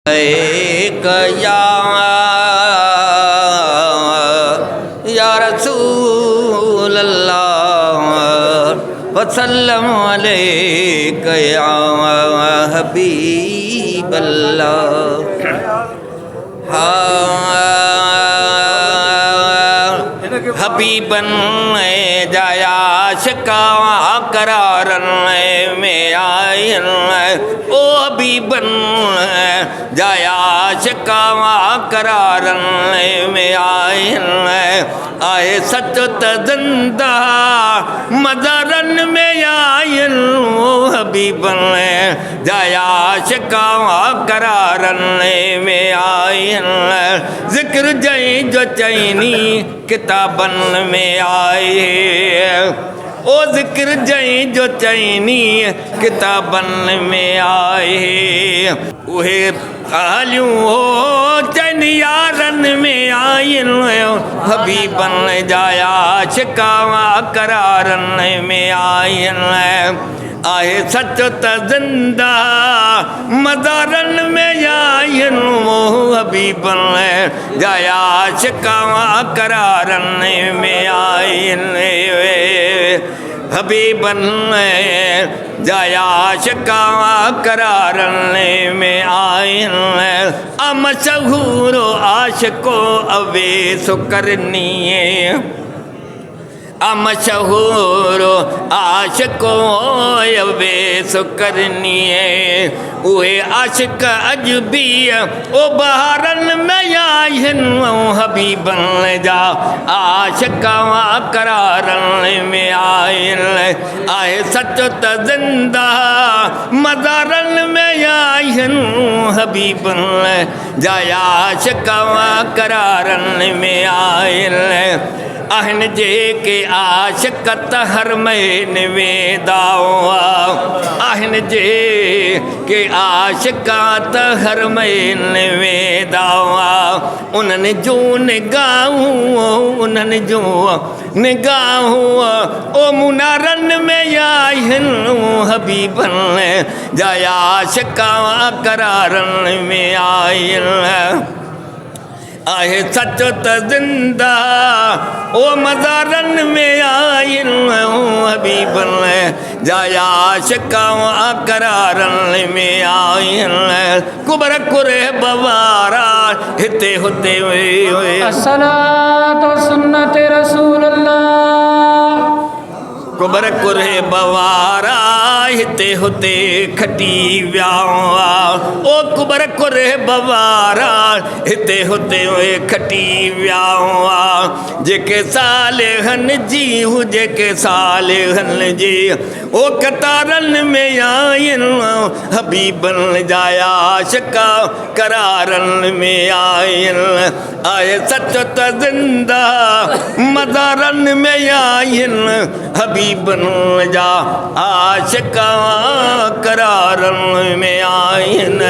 एक या रसूल अल्लाह वसल्लम अलैका या हबीब अल्लाह। हबीबन जाया शिकावा करारन में आयन ओ हबीबन जाया शिकावा करारन में आयन आए सच तजंदा मदरन में आयन ओ हबीबन जाया शिकावा करारन में आयन जिक्र जई जो चैनी किताबन में आए ओ जिक्र जई जो चैनी किताबन में आए उहे आलियूं हो चैनी यारन में आइन हबीबन जाया शिकावा करारन में आइन आए सच तजंदा मदारन में आयन हबीबन जाया शिकावा करारन में आयन हबीबन जाया शिकावा करारन में आयन अमशहूरो आशिको अवे सुकरनीए अमशहूरो आशिको अवे सुकरनीए उहे आशिक अजबी ओ बहारन में आयन हबीबन जा आशिकावा करारन में आयन आए सच तजंदा मदारन में आयन हबीबन जाया आशिकावा करारन में आयन अहन जे के आशिक हर महीन वेदाओ अहन जे के आशिकात हर महीन वेदाओ उन्हनि जो निगाहूं उन्हनि जो निगाहूं ओ मुनारन में आहिन हबीबन जाया आशिकावा करारन में आहिन आहे सच तजिंदा ओ मज़ारन में आइन हबीबन जाया शिकावा करारन में आइन कुबर कुरे बवारा हिते हुते वे अस्सलातु सुन्नते रसूलुल्लाह कुबर कुरे बवारा हिते हुते खटी व्यावा ओ कुबर कुरे बवारा हिते हुते खटी व्यावा जेके सालिहन जी हु जेके सालिहन जी ओ कतारन में आयन हबीबन जाया शिका करारन में आयन आए सच तजिंदा मदारन में आयन हबीबन जा आशिका करारन में आयन